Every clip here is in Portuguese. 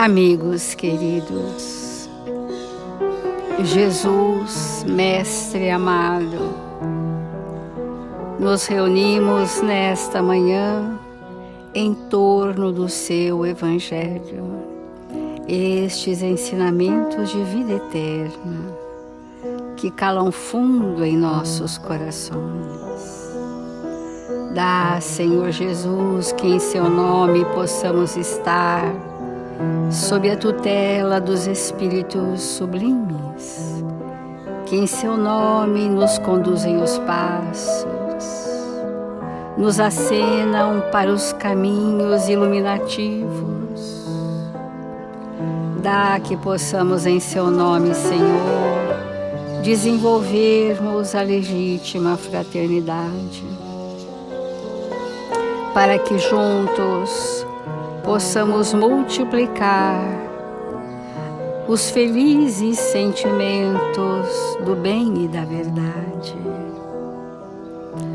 Amigos queridos, Jesus, Mestre amado, nos reunimos nesta manhã em torno do seu Evangelho, estes ensinamentos de vida eterna que calam fundo em nossos corações. Dá, Senhor Jesus, que em seu nome possamos estar sob a tutela dos Espíritos sublimes, que em seu nome nos conduzem os passos, nos acenam para os caminhos iluminativos. Dá que possamos em seu nome, Senhor, desenvolvermos a legítima fraternidade, para que juntos possamos multiplicar os felizes sentimentos do bem e da verdade.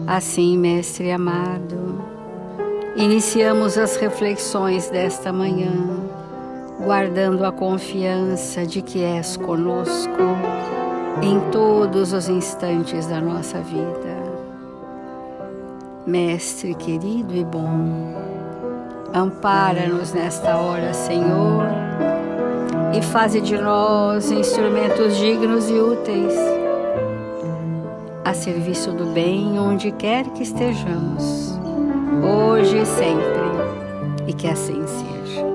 Assim, Mestre amado, iniciamos as reflexões desta manhã, guardando a confiança de que és conosco em todos os instantes da nossa vida. Mestre querido e bom, ampara-nos nesta hora, Senhor, e faze de nós instrumentos dignos e úteis, a serviço do bem onde quer que estejamos, hoje e sempre, e que assim seja.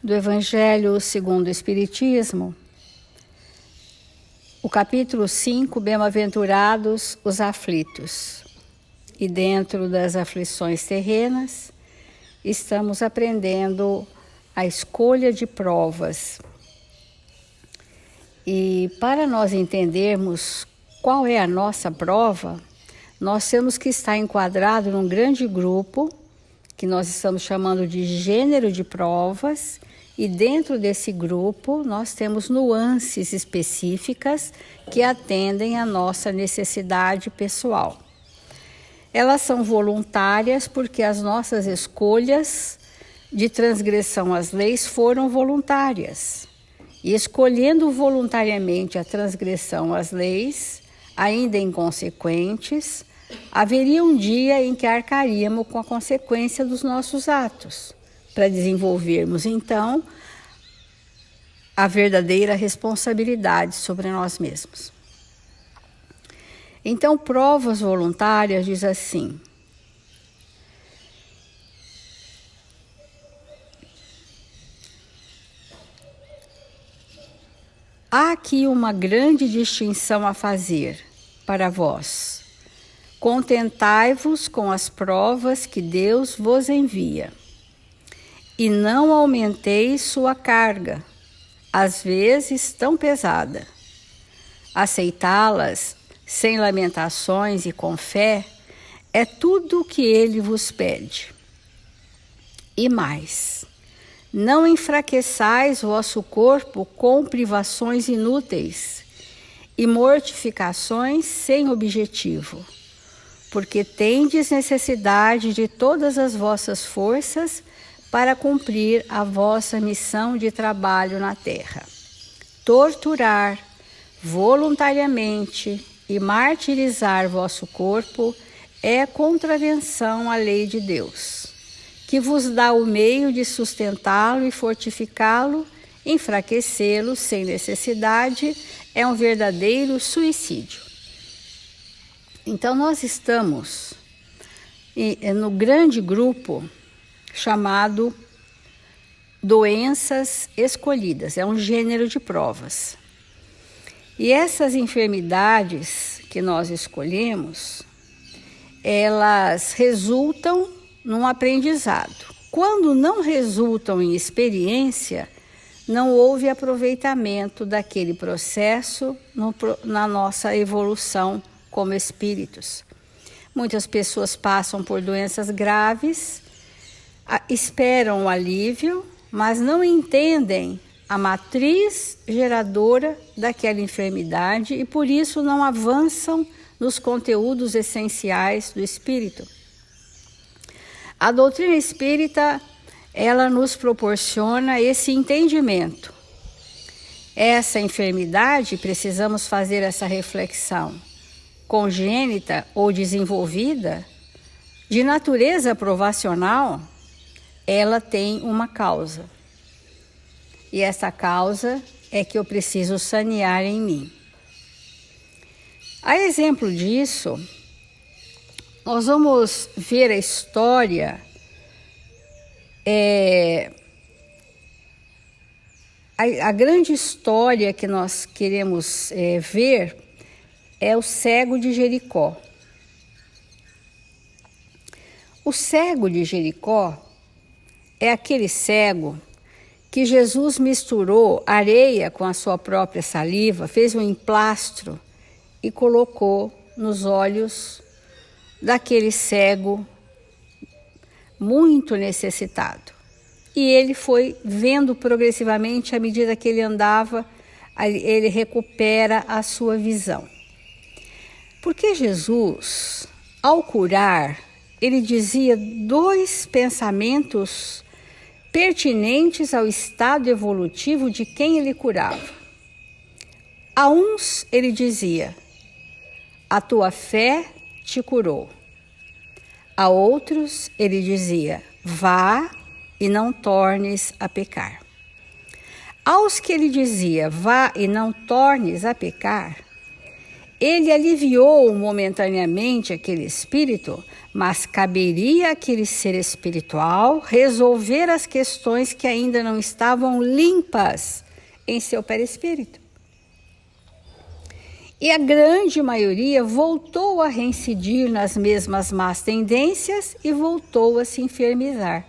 Do Evangelho segundo o Espiritismo, o capítulo 5, Bem-aventurados os aflitos. E dentro das aflições terrenas, estamos aprendendo a escolha de provas. E para nós entendermos qual é a nossa prova, nós temos que estar enquadrado num grande grupo, que nós estamos chamando de gênero de provas, e dentro desse grupo nós temos nuances específicas que atendem à nossa necessidade pessoal. Elas são voluntárias porque as nossas escolhas de transgressão às leis foram voluntárias. E escolhendo voluntariamente a transgressão às leis, ainda inconsequentes, haveria um dia em que arcaríamos com a consequência dos nossos atos, para desenvolvermos então a verdadeira responsabilidade sobre nós mesmos. Então, provas voluntárias diz assim: há aqui uma grande distinção a fazer para vós. Contentai-vos com as provas que Deus vos envia, e não aumenteis sua carga, às vezes tão pesada. Aceitá-las sem lamentações e com fé, é tudo o que ele vos pede. E mais, não enfraqueçais vosso corpo com privações inúteis e mortificações sem objetivo, porque tendes necessidade de todas as vossas forças para cumprir a vossa missão de trabalho na terra. Torturar voluntariamente e martirizar vosso corpo é contravenção à lei de Deus, que vos dá o meio de sustentá-lo e fortificá-lo. Enfraquecê-lo sem necessidade é um verdadeiro suicídio. Então nós estamos no grande grupo chamado doenças escolhidas, é um gênero de provas. E essas enfermidades que nós escolhemos, elas resultam num aprendizado. Quando não resultam em experiência, não houve aproveitamento daquele processo na nossa evolução como espíritos. Muitas pessoas passam por doenças graves, esperam o alívio, mas não entendem a matriz geradora daquela enfermidade e por isso não avançam nos conteúdos essenciais do espírito. A doutrina espírita, ela nos proporciona esse entendimento. Essa enfermidade, precisamos fazer essa reflexão, congênita ou desenvolvida, de natureza provacional, ela tem uma causa. E essa causa é que eu preciso sanear em mim. A exemplo disso, nós vamos ver a história, a grande história que nós queremos ver é o cego de Jericó. O cego de Jericó é aquele cego que Jesus misturou areia com a sua própria saliva, fez um emplastro e colocou nos olhos daquele cego muito necessitado. E ele foi vendo progressivamente, à medida que ele andava, ele recupera a sua visão. Porque Jesus, ao curar, ele dizia 2 pensamentos pertinentes ao estado evolutivo de quem ele curava. A uns ele dizia: a tua fé te curou. A outros ele dizia: vá e não tornes a pecar. Aos que ele dizia: vá e não tornes a pecar, ele aliviou momentaneamente aquele espírito, mas caberia àquele ser espiritual resolver as questões que ainda não estavam limpas em seu perispírito. E a grande maioria voltou a reincidir nas mesmas más tendências e voltou a se enfermizar.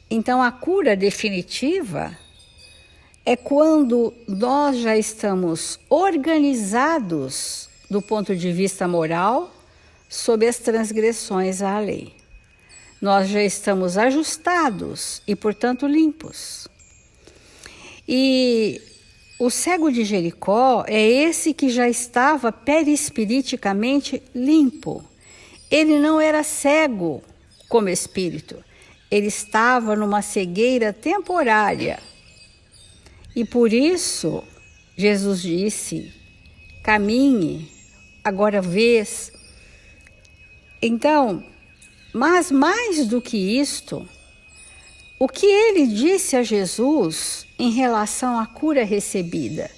Então, a cura definitiva é quando nós já estamos organizados do ponto de vista moral sob as transgressões à lei. Nós já estamos ajustados e, portanto, limpos. E o cego de Jericó é esse que já estava perispiriticamente limpo. Ele não era cego como espírito, ele estava numa cegueira temporária. E por isso, Jesus disse: caminhe, agora vês. Então, mas mais do que isto, o que ele disse a Jesus em relação à cura recebida?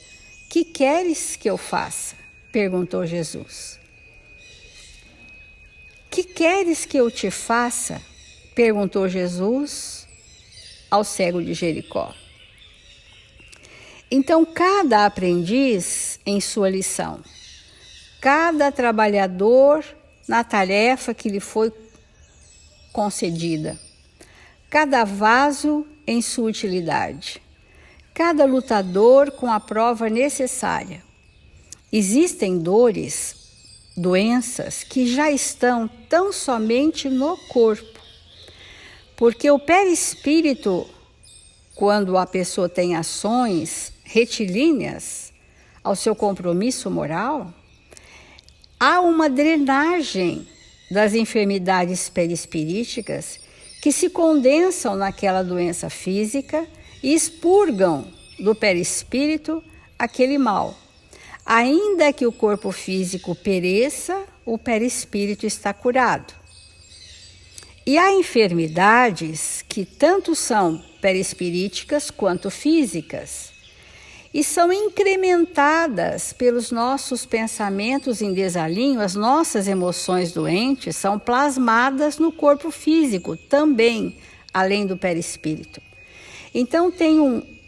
Que queres que eu faça? Perguntou Jesus. Que queres que eu te faça? Perguntou Jesus ao cego de Jericó. Então, cada aprendiz em sua lição, cada trabalhador na tarefa que lhe foi concedida, cada vaso em sua utilidade, cada lutador com a prova necessária. Existem dores, doenças que já estão tão somente no corpo, porque o perispírito, quando a pessoa tem ações retilíneas ao seu compromisso moral, há uma drenagem das enfermidades perispiríticas que se condensam naquela doença física e expurgam do perispírito aquele mal. Ainda que o corpo físico pereça, o perispírito está curado. E há enfermidades que tanto são perispiríticas quanto físicas e são incrementadas pelos nossos pensamentos em desalinho. As nossas emoções doentes são plasmadas no corpo físico também, além do perispírito. Então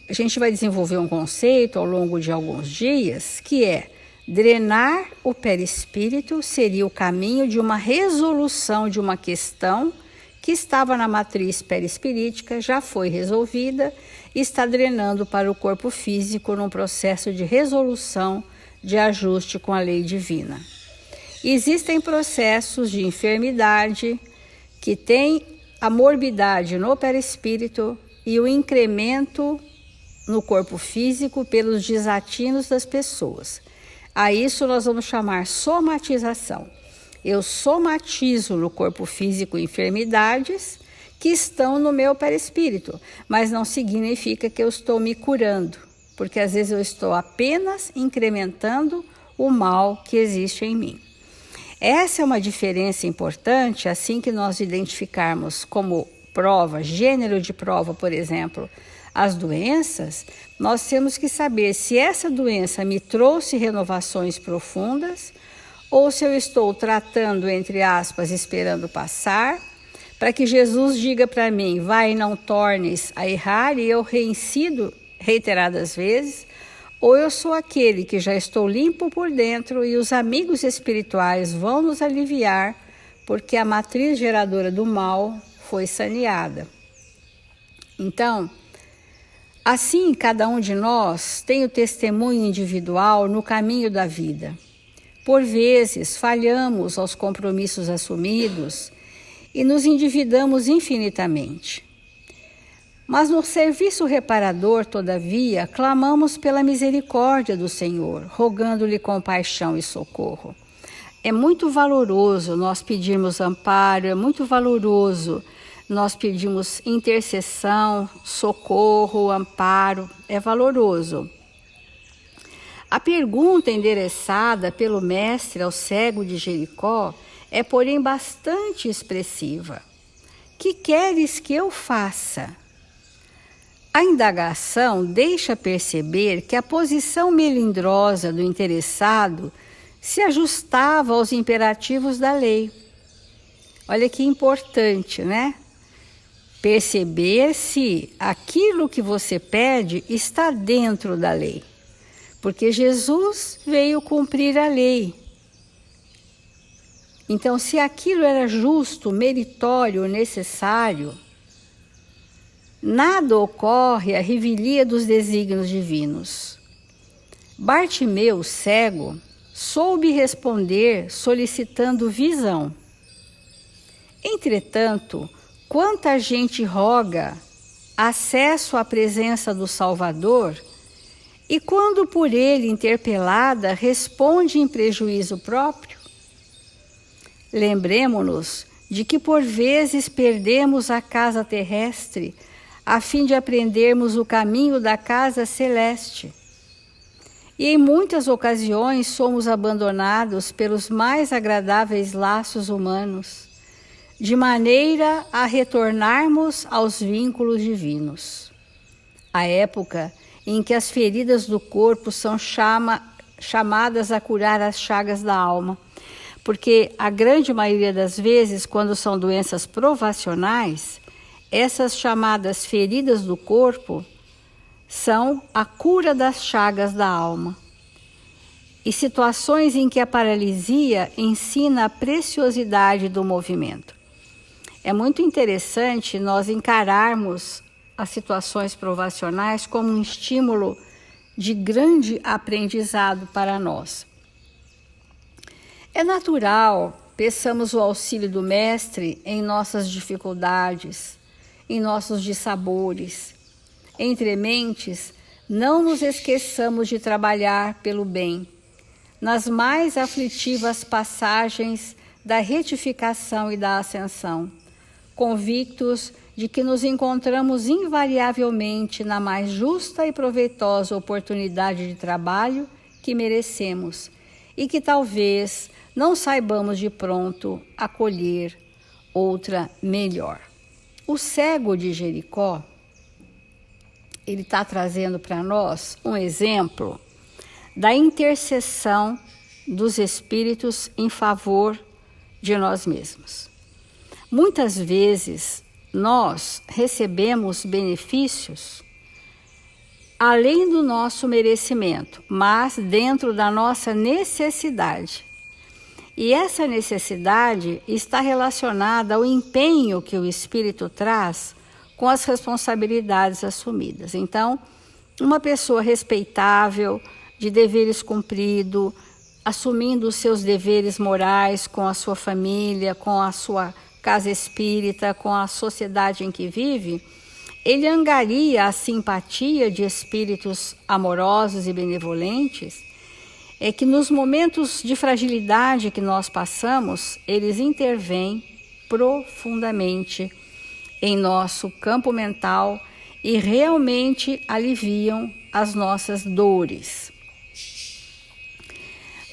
a gente vai desenvolver um conceito ao longo de alguns dias, que é drenar o perispírito seria o caminho de uma resolução de uma questão que estava na matriz perispirítica, já foi resolvida e está drenando para o corpo físico num processo de resolução, de ajuste com a lei divina. Existem processos de enfermidade que têm a morbidade no perispírito e o incremento no corpo físico pelos desatinos das pessoas. A isso nós vamos chamar somatização. Eu somatizo no corpo físico enfermidades que estão no meu perispírito, mas não significa que eu estou me curando, porque às vezes eu estou apenas incrementando o mal que existe em mim. Essa é uma diferença importante, assim que nós identificarmos como prova, gênero de prova, por exemplo, as doenças, nós temos que saber se essa doença me trouxe renovações profundas ou se eu estou tratando, entre aspas, esperando passar, para que Jesus diga para mim, vai e não tornes a errar, e eu reincido reiteradas vezes, ou eu sou aquele que já estou limpo por dentro e os amigos espirituais vão nos aliviar, porque a matriz geradora do mal foi saneada. Então, assim, cada um de nós tem o testemunho individual no caminho da vida. Por vezes, falhamos aos compromissos assumidos e nos endividamos infinitamente. Mas no serviço reparador, todavia, clamamos pela misericórdia do Senhor, rogando-lhe compaixão e socorro. É muito valoroso nós pedirmos amparo, é muito valoroso nós pedimos intercessão, socorro, amparo, é valoroso. A pergunta endereçada pelo mestre ao cego de Jericó é, porém, bastante expressiva. Que queres que eu faça? A indagação deixa perceber que a posição melindrosa do interessado se ajustava aos imperativos da lei. Olha que importante, né? Perceber se aquilo que você pede está dentro da lei. Porque Jesus veio cumprir a lei. Então, se aquilo era justo, meritório, necessário, nada ocorre à revelia dos desígnios divinos. Bartimeu, cego, soube responder solicitando visão. Entretanto, quanta gente roga acesso à presença do Salvador e, quando por ele interpelada, responde em prejuízo próprio? Lembremo-nos de que por vezes perdemos a casa terrestre a fim de aprendermos o caminho da casa celeste. E em muitas ocasiões somos abandonados pelos mais agradáveis laços humanos, de maneira a retornarmos aos vínculos divinos. A época em que as feridas do corpo são chamadas a curar as chagas da alma, porque a grande maioria das vezes, quando são doenças provacionais, essas chamadas feridas do corpo são a cura das chagas da alma. E situações em que a paralisia ensina a preciosidade do movimento. É muito interessante nós encararmos as situações provacionais como um estímulo de grande aprendizado para nós. É natural, peçamos o auxílio do Mestre em nossas dificuldades, em nossos dissabores. Entre mentes, não nos esqueçamos de trabalhar pelo bem, nas mais aflitivas passagens da retificação e da ascensão, convictos de que nos encontramos invariavelmente na mais justa e proveitosa oportunidade de trabalho que merecemos e que talvez não saibamos de pronto acolher outra melhor. O cego de Jericó, ele está trazendo para nós um exemplo da intercessão dos espíritos em favor de nós mesmos. Muitas vezes nós recebemos benefícios além do nosso merecimento, mas dentro da nossa necessidade. E essa necessidade está relacionada ao empenho que o espírito traz com as responsabilidades assumidas. Então, uma pessoa respeitável, de deveres cumpridos, assumindo os seus deveres morais com a sua família, com a sua casa espírita, com a sociedade em que vive, ele angaria a simpatia de espíritos amorosos e benevolentes, é que nos momentos de fragilidade que nós passamos, eles intervêm profundamente em nosso campo mental e realmente aliviam as nossas dores.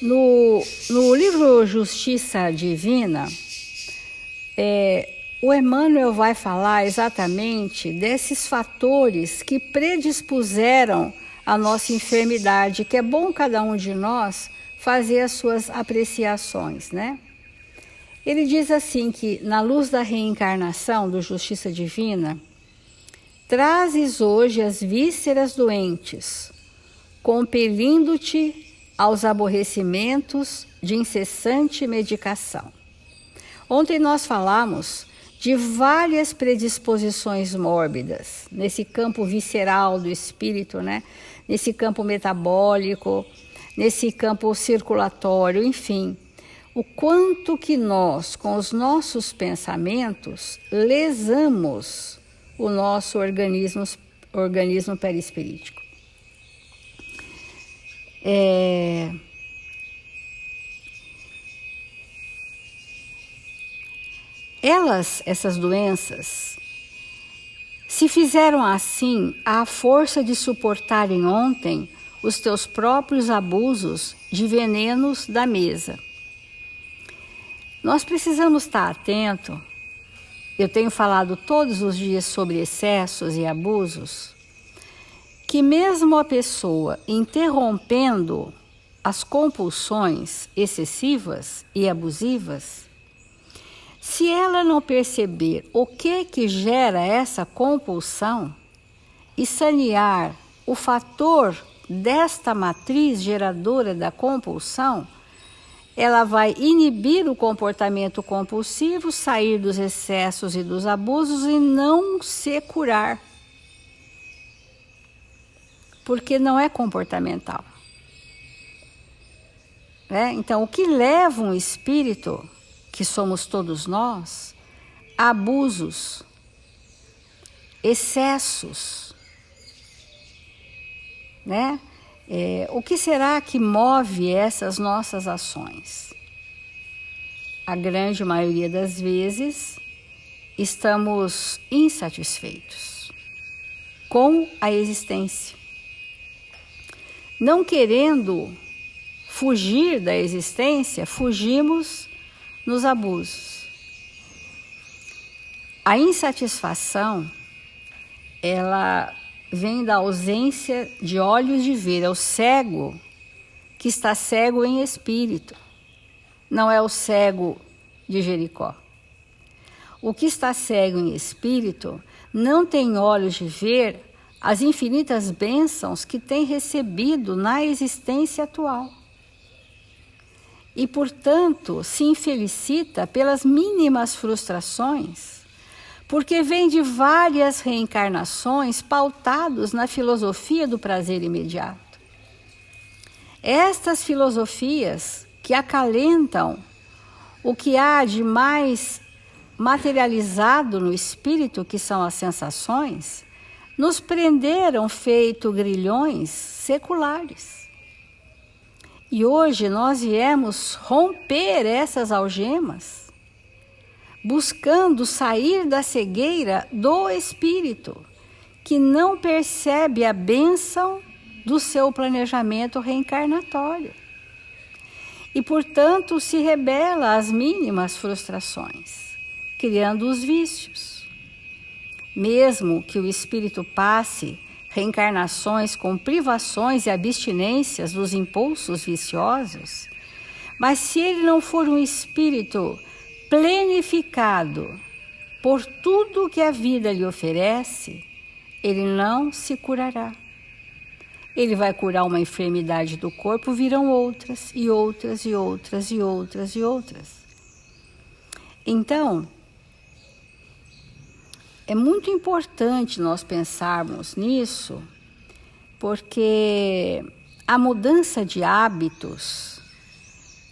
No livro Justiça Divina, o Emmanuel vai falar exatamente desses fatores que predispuseram a nossa enfermidade, que é bom cada um de nós fazer as suas apreciações, né? Ele diz assim que, na luz da reencarnação do Justiça Divina, trazes hoje as vísceras doentes, compelindo-te aos aborrecimentos de incessante medicação. Ontem nós falamos de várias predisposições mórbidas, nesse campo visceral do espírito, né? Nesse campo metabólico, nesse campo circulatório, enfim. O quanto que nós, com os nossos pensamentos, lesamos o nosso organismo perispirítico. Essas doenças, se fizeram assim à força de suportarem ontem os teus próprios abusos de venenos da mesa. Nós precisamos estar atento. Eu tenho falado todos os dias sobre excessos e abusos, que mesmo a pessoa interrompendo as compulsões excessivas e abusivas, se ela não perceber o que gera essa compulsão e sanear o fator desta matriz geradora da compulsão, ela vai inibir o comportamento compulsivo, sair dos excessos e dos abusos e não se curar. Porque não é comportamental. Então, o que leva um espírito, que somos todos nós, a abusos, excessos, né? O que será que move essas nossas ações? A grande maioria das vezes, estamos insatisfeitos com a existência. Não querendo fugir da existência, fugimos nos abusos. A insatisfação, ela vem da ausência de olhos de ver. É o cego que está cego em espírito. Não é o cego de Jericó. O que está cego em espírito não tem olhos de ver as infinitas bênçãos que tem recebido na existência atual. E, portanto, se infelicita pelas mínimas frustrações, porque vem de várias reencarnações pautados na filosofia do prazer imediato. Estas filosofias que acalentam o que há de mais materializado no espírito, que são as sensações, nos prenderam feito grilhões seculares. E hoje nós viemos romper essas algemas, buscando sair da cegueira do espírito, que não percebe a bênção do seu planejamento reencarnatório. E, portanto, se rebela às mínimas frustrações, criando os vícios. Mesmo que o espírito passe reencarnações com privações e abstinências dos impulsos viciosos, mas se ele não for um espírito plenificado por tudo que a vida lhe oferece, ele não se curará. Ele vai curar uma enfermidade do corpo, virão outras e outras e outras e outras e outras. Então, é muito importante nós pensarmos nisso, porque a mudança de hábitos,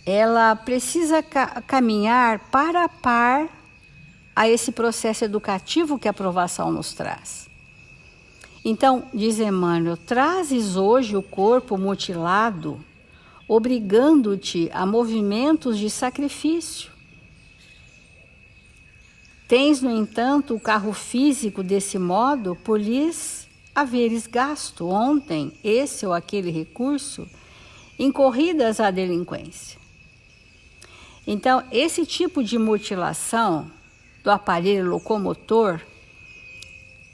ela precisa caminhar par a par a esse processo educativo que a provação nos traz. Então, diz Emmanuel, trazes hoje o corpo mutilado, obrigando-te a movimentos de sacrifício. Tens, no entanto, o carro físico desse modo por lhes haveres gasto ontem esse ou aquele recurso em corridas à delinquência. Então, esse tipo de mutilação do aparelho locomotor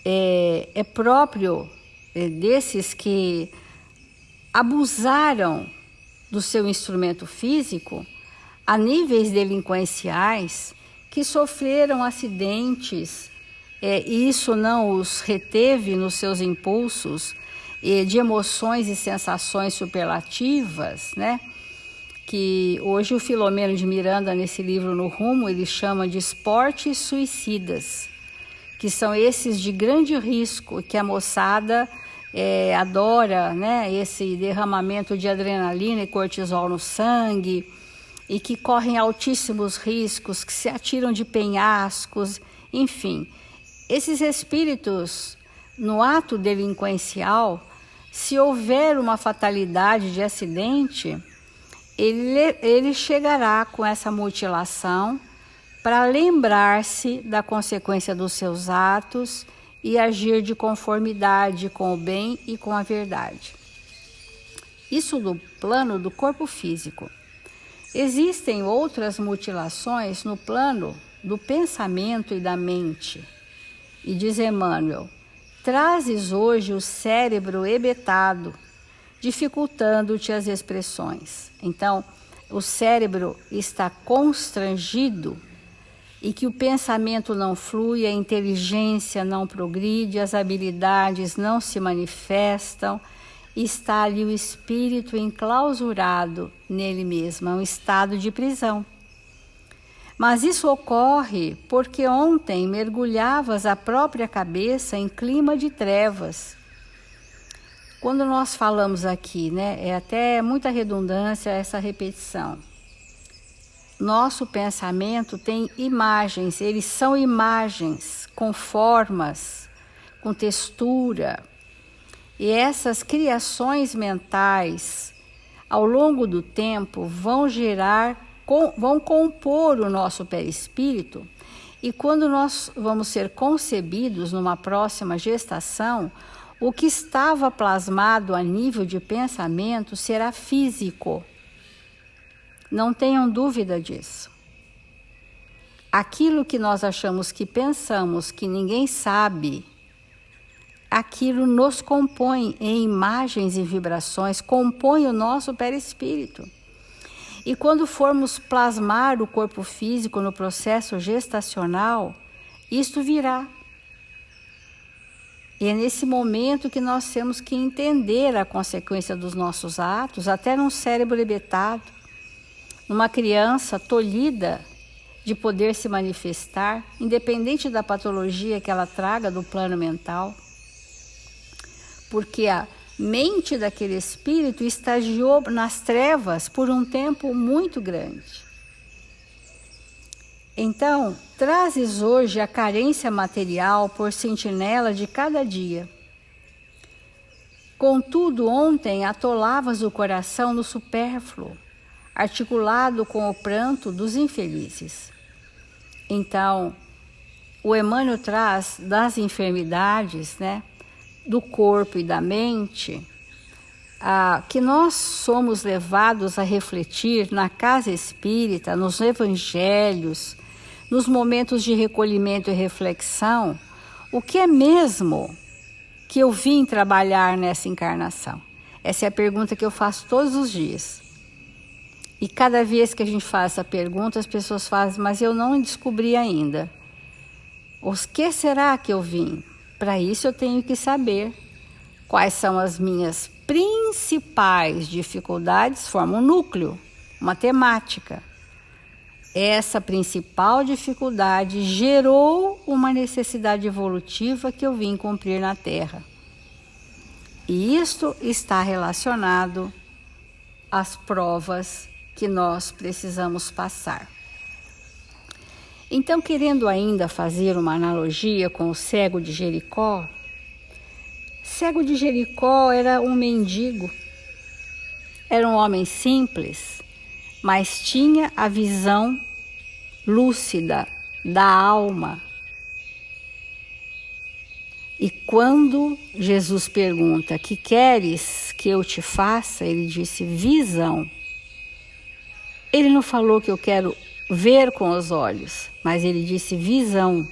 é próprio desses que abusaram do seu instrumento físico a níveis delinquenciais, que sofreram acidentes, e isso não os reteve nos seus impulsos de emoções e sensações superlativas, né? Que hoje o Filomeno de Miranda, nesse livro No Rumo, ele chama de esportes suicidas, que são esses de grande risco, que a moçada adora, né? Esse derramamento de adrenalina e cortisol no sangue, e que correm altíssimos riscos, que se atiram de penhascos, enfim. Esses espíritos, no ato delinquencial, se houver uma fatalidade de acidente, ele chegará com essa mutilação para lembrar-se da consequência dos seus atos e agir de conformidade com o bem e com a verdade. Isso do plano do corpo físico. Existem outras mutilações no plano do pensamento e da mente. E diz Emmanuel: trazes hoje o cérebro hebetado, dificultando-te as expressões. Então, o cérebro está constrangido e que o pensamento não flui, a inteligência não progride, as habilidades não se manifestam. Está ali o espírito enclausurado nele mesmo, é um estado de prisão. Mas isso ocorre porque ontem mergulhavas a própria cabeça em clima de trevas. Quando nós falamos aqui, né, é até muita redundância essa repetição. Nosso pensamento tem imagens, eles são imagens com formas, com textura. E essas criações mentais, ao longo do tempo, vão compor o nosso perispírito, e quando nós vamos ser concebidos numa próxima gestação, o que estava plasmado a nível de pensamento será físico. Não tenham dúvida disso. Aquilo que nós achamos que pensamos, que ninguém sabe, aquilo nos compõe em imagens e vibrações, compõe o nosso perispírito. E quando formos plasmar o corpo físico no processo gestacional, isto virá. E é nesse momento que nós temos que entender a consequência dos nossos atos, até num cérebro hebetado, numa criança tolhida de poder se manifestar, independente da patologia que ela traga do plano mental. Porque a mente daquele espírito estagiou nas trevas por um tempo muito grande. Então, trazes hoje a carência material por sentinela de cada dia. Contudo, ontem atolavas o coração no supérfluo, articulado com o pranto dos infelizes. Então, o Emmanuel traz das enfermidades, né, do corpo e da mente, que nós somos levados a refletir na casa espírita, nos evangelhos, nos momentos de recolhimento e reflexão, o que é mesmo que eu vim trabalhar nessa encarnação? Essa é a pergunta que eu faço todos os dias. E cada vez que a gente faz essa pergunta, as pessoas fazem: mas eu não descobri ainda. O que será que eu vim? Para isso eu tenho que saber quais são as minhas principais dificuldades, forma um núcleo, uma temática. Essa principal dificuldade gerou uma necessidade evolutiva que eu vim cumprir na Terra. E isto está relacionado às provas que nós precisamos passar. Então, querendo ainda fazer uma analogia com o cego de Jericó, cego de Jericó era um mendigo, era um homem simples, mas tinha a visão lúcida da alma. E quando Jesus pergunta: que queres que eu te faça? Ele disse: visão. Ele não falou que eu quero ver com os olhos, mas ele disse visão.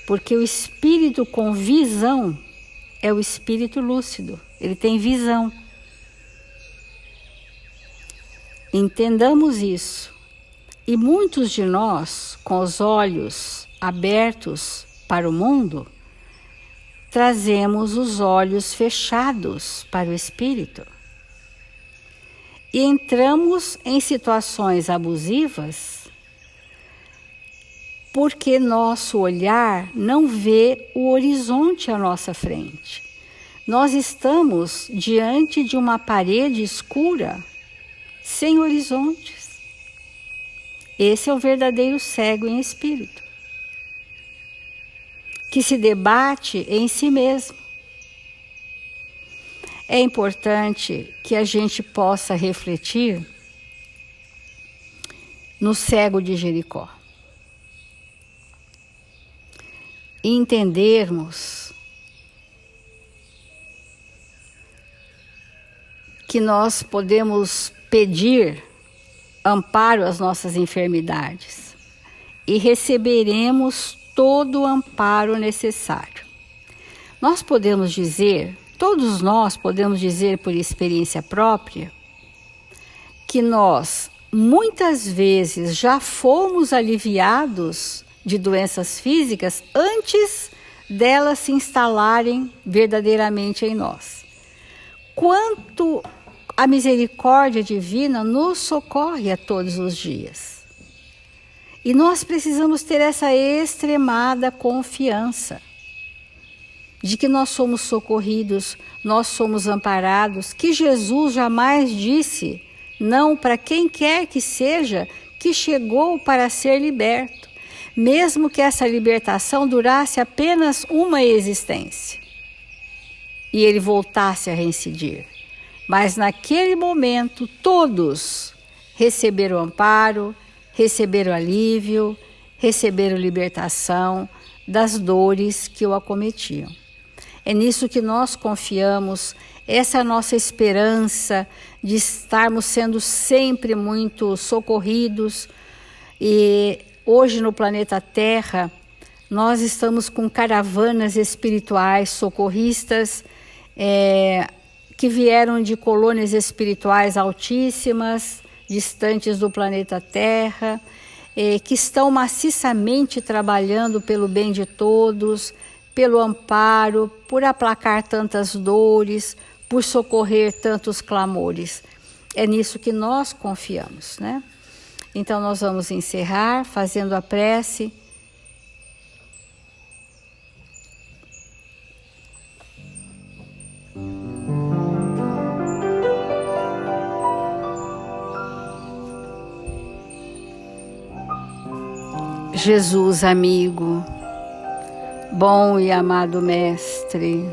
Porque o espírito com visão é o espírito lúcido, ele tem visão. Entendamos isso. E muitos de nós, com os olhos abertos para o mundo, trazemos os olhos fechados para o espírito. E entramos em situações abusivas porque nosso olhar não vê o horizonte à nossa frente. Nós estamos diante de uma parede escura, sem horizontes. Esse é o verdadeiro cego em espírito, que se debate em si mesmo. É importante que a gente possa refletir no cego de Jericó e entendermos que nós podemos pedir amparo às nossas enfermidades e receberemos todo o amparo necessário. Nós podemos dizer, todos nós podemos dizer por experiência própria, que nós muitas vezes já fomos aliviados de doenças físicas antes delas se instalarem verdadeiramente em nós. Quanto a misericórdia divina nos socorre a todos os dias. E nós precisamos ter essa extremada confiança de que nós somos socorridos, nós somos amparados, que Jesus jamais disse não para quem quer que seja que chegou para ser liberto, mesmo que essa libertação durasse apenas uma existência e ele voltasse a reincidir. Mas naquele momento todos receberam amparo, receberam alívio, receberam libertação das dores que o acometiam. É nisso que nós confiamos, essa é a nossa esperança de estarmos sendo sempre muito socorridos. E hoje no planeta Terra, nós estamos com caravanas espirituais socorristas que vieram de colônias espirituais altíssimas, distantes do planeta Terra, que estão maciçamente trabalhando pelo bem de todos, pelo amparo, por aplacar tantas dores, por socorrer tantos clamores. É nisso que nós confiamos, né? Então nós vamos encerrar fazendo a prece. Jesus amigo, bom e amado Mestre,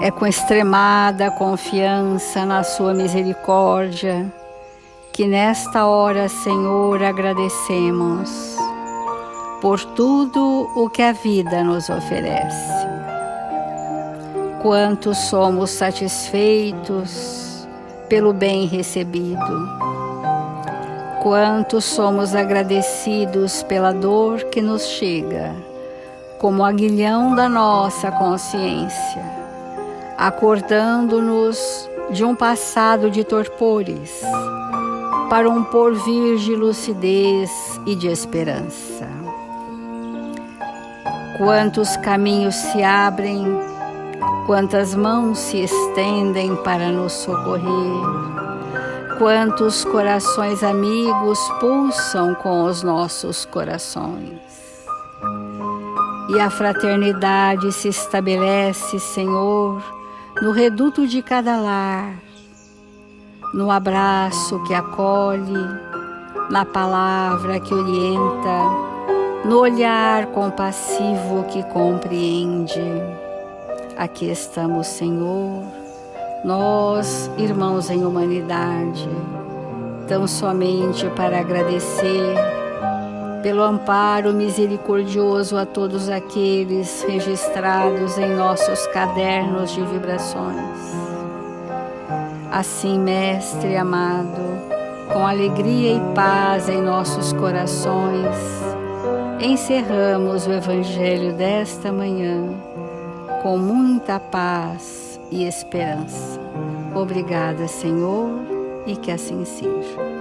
é com extremada confiança na sua misericórdia que nesta hora, Senhor, agradecemos por tudo o que a vida nos oferece. Quanto somos satisfeitos pelo bem recebido. Quanto somos agradecidos pela dor que nos chega, como aguilhão da nossa consciência, acordando-nos de um passado de torpores, para um porvir de lucidez e de esperança. Quantos caminhos se abrem, quantas mãos se estendem para nos socorrer, quantos corações amigos pulsam com os nossos corações. E a fraternidade se estabelece, Senhor, no reduto de cada lar, no abraço que acolhe, na palavra que orienta, no olhar compassivo que compreende. Aqui estamos, Senhor, Nós, irmãos em humanidade, tão somente para agradecer pelo amparo misericordioso a todos aqueles registrados em nossos cadernos de vibrações. Assim, Mestre amado, com alegria e paz em nossos corações, encerramos o Evangelho desta manhã com muita paz e esperança. Obrigada, Senhor, e que assim seja.